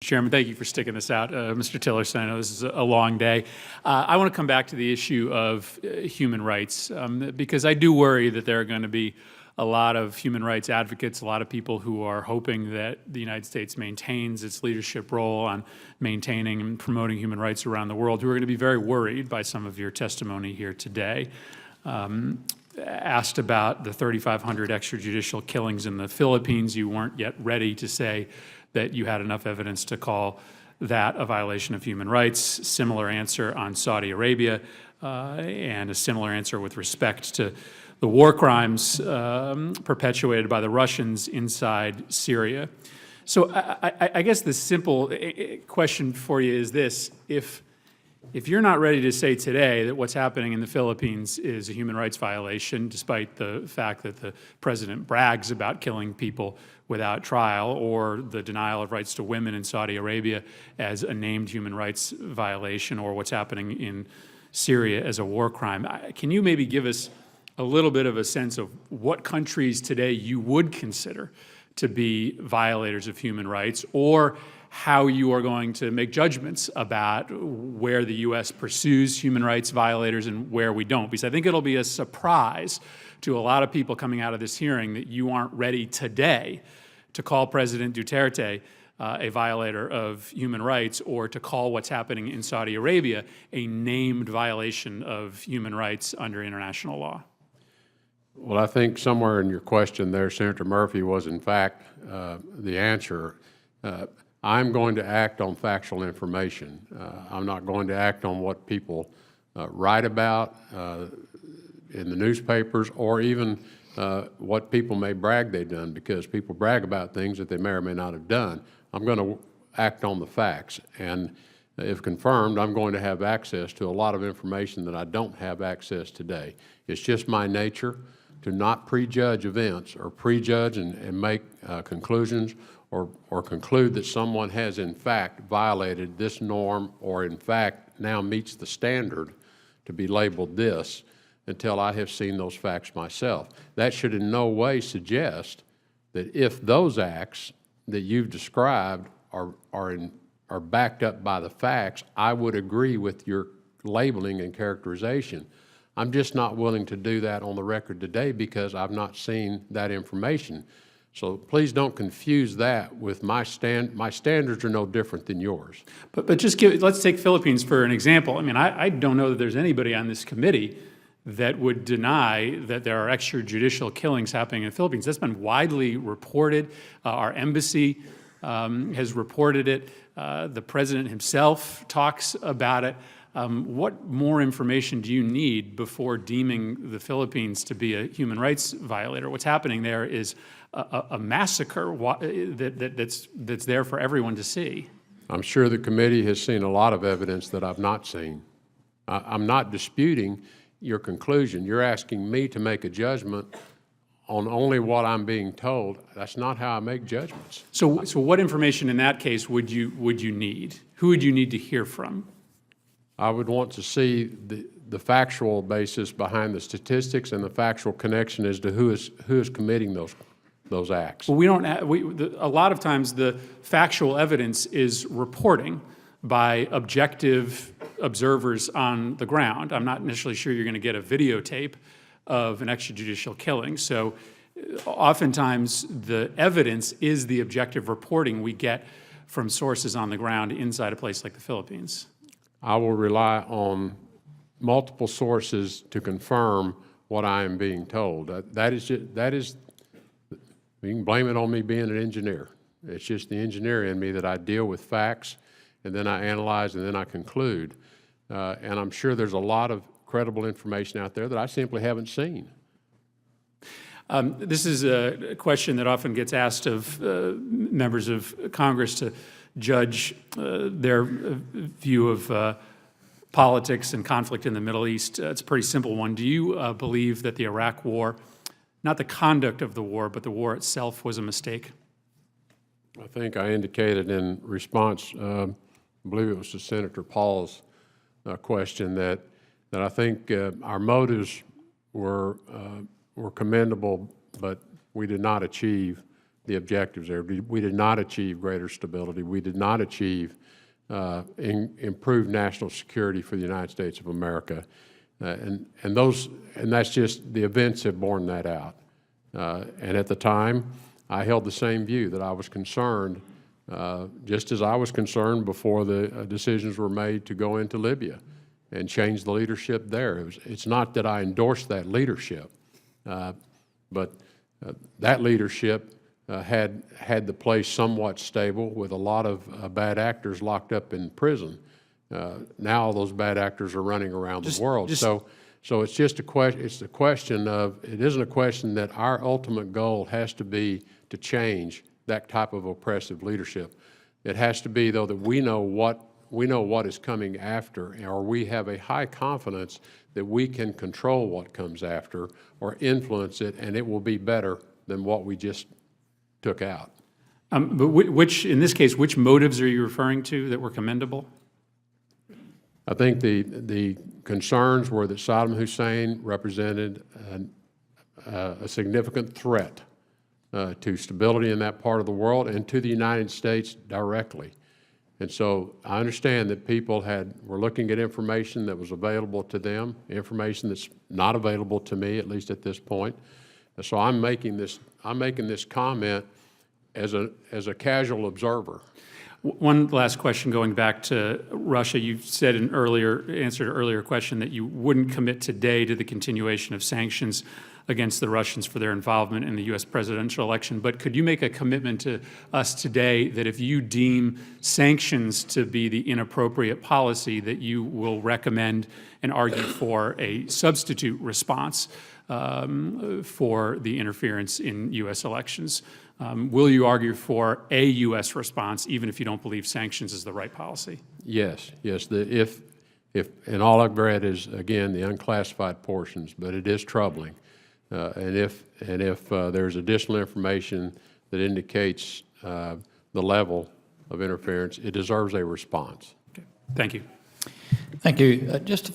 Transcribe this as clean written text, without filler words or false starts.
Chairman, thank you for sticking this out. Mr. Tillerson, I know this is a long day. I want to come back to the issue of human rights, because I do worry that there are going to be a lot of human rights advocates, a lot of people who are hoping that the United States maintains its leadership role on maintaining and promoting human rights around the world, who are going to be very worried by some of your testimony here today. Asked about the 3,500 extrajudicial killings in the Philippines, you weren't yet ready to say that you had enough evidence to call that a violation of human rights. Similar answer on Saudi Arabia, and a similar answer with respect to the war crimes perpetuated by the Russians inside Syria. So I guess the simple question for you is this: if you're not ready to say today that what's happening in the Philippines is a human rights violation, despite the fact that the president brags about killing people without trial, or the denial of rights to women in Saudi Arabia as a named human rights violation, or what's happening in Syria as a war crime, can you maybe give us a little bit of a sense of what countries today you would consider to be violators of human rights, or how you are going to make judgments about where the U.S. pursues human rights violators and where we don't? Because I think it'll be a surprise to a lot of people coming out of this hearing that you aren't ready today to call President Duterte a violator of human rights, or to call what's happening in Saudi Arabia a named violation of human rights under international law. Well, I think somewhere in your question there, Senator Murphy, was in fact the answer. I'm going to act on factual information. I'm not going to act on what people write about in the newspapers, or even what people may brag they've done, because people brag about things that they may or may not have done. I'm going to act on the facts, and if confirmed, I'm going to have access to a lot of information that I don't have access today. It's just my nature to not prejudge events, or prejudge and make conclusions, or conclude that someone has in fact violated this norm, or in fact now meets the standard to be labeled this, until I have seen those facts myself. That should in no way suggest that if those acts that you've described are backed up by the facts, I would agree with your labeling and characterization. I'm just not willing to do that on the record today, because I've not seen that information. So please don't confuse that with my standards are no different than yours. But just let's take Philippines for an example. I mean, I don't know that there's anybody on this committee that would deny that there are extrajudicial killings happening in the Philippines. That's been widely reported. Our embassy has reported it. The president himself talks about it. What more information do you need before deeming the Philippines to be a human rights violator? What's happening there is a massacre that's there for everyone to see. I'm sure the committee has seen a lot of evidence that I've not seen. I'm not disputing your conclusion. You're asking me to make a judgment on only what I'm being told. That's not how I make judgments. So what information in that case would you need? Who would you need to hear from? I would want to see the factual basis behind the statistics, and the factual connection as to who is committing those acts. Well, a lot of times the factual evidence is reporting by objective observers on the ground. I'm not initially sure you're going to get a videotape of an extrajudicial killing. So oftentimes the evidence is the objective reporting we get from sources on the ground inside a place like the Philippines. I will rely on multiple sources to confirm what I am being told. That is, you can blame it on me being an engineer. It's just the engineer in me that I deal with facts, and then I analyze, and then I conclude. And I'm sure there's a lot of credible information out there that I simply haven't seen. This is a question that often gets asked of members of Congress to judge their view of politics and conflict in the Middle East. It's a pretty simple one. Do you believe that the Iraq War, not the conduct of the war, but the war itself, was a mistake? I think I indicated in response, I believe it was to Senator Paul's question, that I think our motives were commendable, but we did not achieve the objectives there. We did not achieve greater stability. We did not achieve improved national security for the United States of America. And that's just, the events have borne that out. And at the time, I held the same view, that I was concerned, just as I was concerned before the decisions were made to go into Libya and change the leadership there. It's not that I endorsed that leadership, but that leadership had the place somewhat stable with a lot of bad actors locked up in prison. Now all those bad actors are running around the world. So it's just a question. It's the question of, it isn't a question that our ultimate goal has to be to change that type of oppressive leadership. It has to be, though, that we know what is coming after, or we have a high confidence that we can control what comes after or influence it, and it will be better than what we just took out. But in this case, which motives are you referring to that were commendable? I think the concerns were that Saddam Hussein represented a significant threat to stability in that part of the world and to the United States directly. And so I understand that people were looking at information that was available to them, information that's not available to me, at least at this point. And so I'm making this comment as a casual observer. One last question, going back to Russia. You said in answer to an earlier question that you wouldn't commit today to the continuation of sanctions against the Russians for their involvement in the U.S. presidential election. But could you make a commitment to us today that if you deem sanctions to be the inappropriate policy, that you will recommend and argue for a substitute response for the interference in U.S. elections? Will you argue for a U.S. response, even if you don't believe sanctions is the right policy? Yes, yes. And all I've read is, again, the unclassified portions, but it is troubling. And if there's additional information that indicates the level of interference, it deserves a response. Okay. Thank you. Thank you. Just to